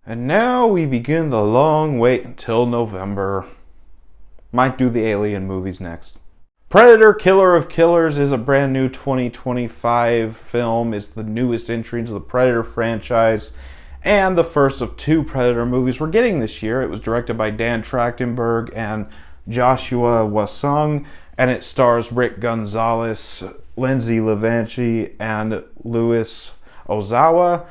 And now we begin the long wait until November. Might do the Alien movies next. Predator: Killer of Killers is a brand new 2025 film. It's the newest entry into the Predator franchise and the first of two Predator movies we're getting this year. It was directed by Dan Trachtenberg and Joshua Hwasong, and it stars Rick Gonzalez, Lindsay Levanchi, and Louis Ozawa.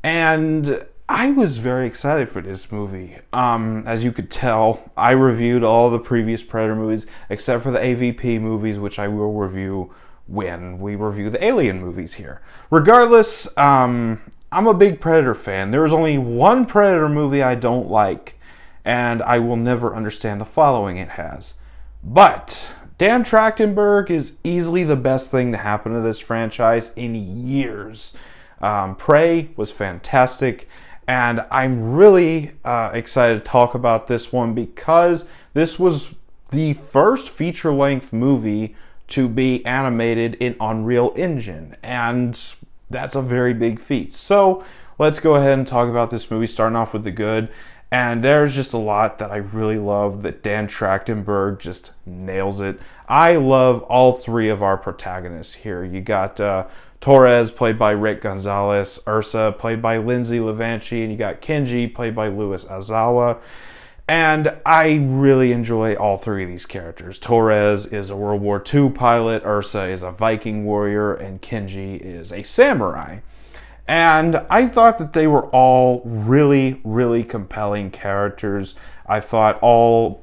And I was very excited for this movie. As you could tell, I reviewed all the previous Predator movies except for the AVP movies, which I will review when we review the Alien movies here. Regardless, I'm a big Predator fan. There is only one Predator movie I don't like, and I will never understand the following it has. But Dan Trachtenberg is easily the best thing to happen to this franchise in years. Prey was fantastic, and I'm really excited to talk about this one because this was the first feature-length movie to be animated in Unreal Engine, and that's a very big feat. So let's go ahead and talk about this movie, starting off with the good. And there's just a lot that I really love that Dan Trachtenberg just nails it. I love all three of our protagonists here. You got Torres, played by Rick Gonzalez, Ursa, played by Lindsay Levanchi, and you got Kenji, played by Louis Ozawa. And I really enjoy all three of these characters. Torres is a World War II pilot, Ursa is a Viking warrior, and Kenji is a samurai. And I thought that they were all really, really compelling characters. I thought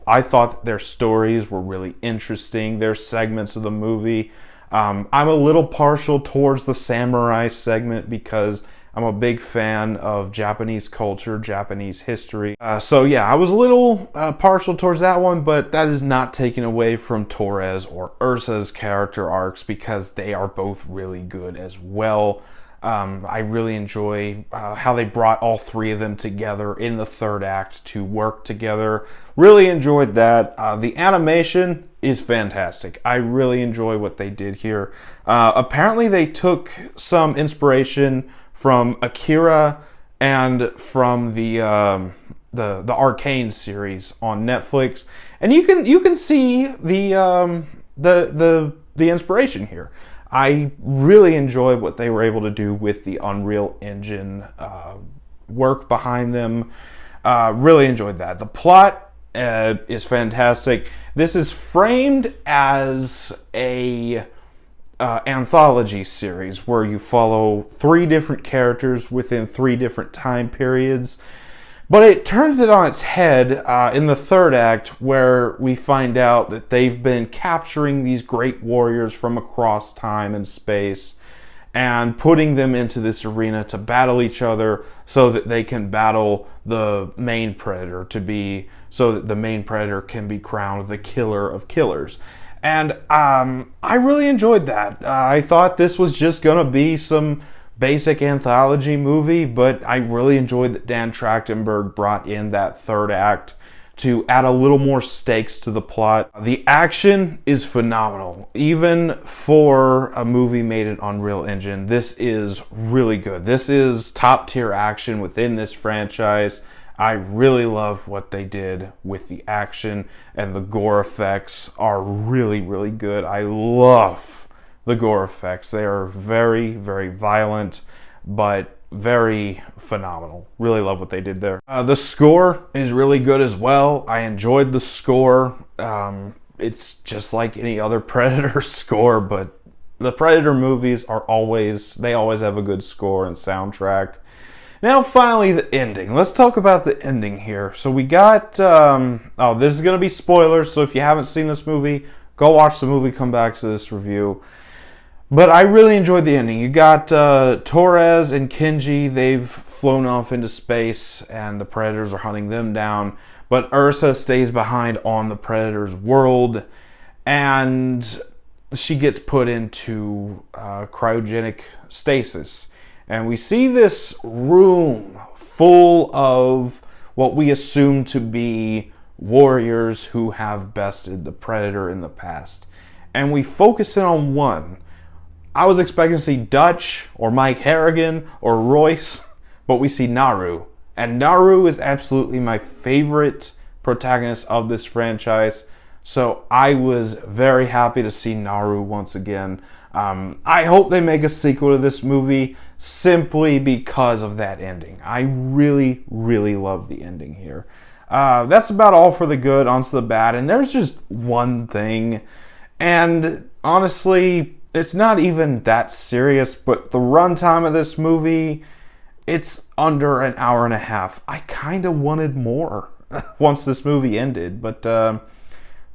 that their stories were really interesting. Their segments of the movie. I'm a little partial towards the samurai segment because I'm a big fan of Japanese culture, Japanese history. So yeah, I was a little partial towards that one, but that is not taken away from Torres or Ursa's character arcs because they are both really good as well. I really enjoy how they brought all three of them together in the third act to work together. Really enjoyed that. The animation is fantastic. I really enjoy what they did here. Apparently they took some inspiration from Akira and from the Arcane series on Netflix, and you can see the inspiration here. I really enjoy what they were able to do with the Unreal Engine work behind them. Really enjoyed that. The plot is fantastic. This is framed as a anthology series where you follow three different characters within three different time periods. But it turns it on its head in the third act where we find out that they've been capturing these great warriors from across time and space and putting them into this arena to battle each other so that they can battle the main predator so that the main predator can be crowned the killer of killers. And I really enjoyed that. I thought this was just going to be some basic anthology movie, but I really enjoyed that Dan Trachtenberg brought in that third act to add a little more stakes to the plot. The action is phenomenal. Even for a movie made in Unreal Engine, this is really good. This is top tier action within this franchise. I really love what they did with the action, and the gore effects are really, really good. I love the gore effects. They are very, very violent, but very phenomenal. Really love what they did there. The score is really good as well. I enjoyed the score. It's just like any other Predator score, but the Predator movies always have a good score and soundtrack. Now, finally, the ending. Let's talk about the ending here. So we got, this is going to be spoilers, so if you haven't seen this movie, go watch the movie, come back to this review. But I really enjoyed the ending. You got Torres and Kenji. They've flown off into space, and the Predators are hunting them down. But Ursa stays behind on the Predator's world, and she gets put into cryogenic stasis. And we see this room full of what we assume to be warriors who have bested the Predator in the past. And we focus in on one. I was expecting to see Dutch or Mike Harrigan or Royce, but we see Naru. And Naru is absolutely my favorite protagonist of this franchise. So I was very happy to see Naru once again. I hope they make a sequel to this movie simply because of that ending. I really, really love the ending here. That's about all for the good, onto the bad. And there's just one thing. And honestly, it's not even that serious, but the runtime of this movie, it's under an hour and a half. I kind of wanted more once this movie ended, but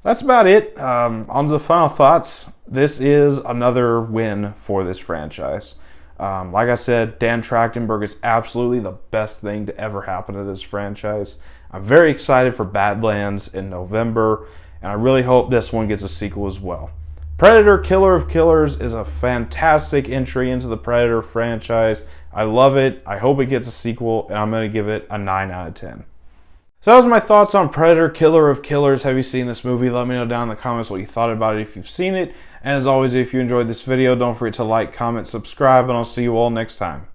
that's about it. On to the final thoughts. This is another win for this franchise. Like I said, Dan Trachtenberg is absolutely the best thing to ever happen to this franchise. I'm very excited for Badlands in November, and I really hope this one gets a sequel as well. Predator Killer of Killers is a fantastic entry into the Predator franchise. I love it. I hope it gets a sequel, and I'm going to give it a 9 out of 10. So that was my thoughts on Predator Killer of Killers. Have you seen this movie? Let me know down in the comments what you thought about it if you've seen it. And as always, if you enjoyed this video, don't forget to like, comment, subscribe, and I'll see you all next time.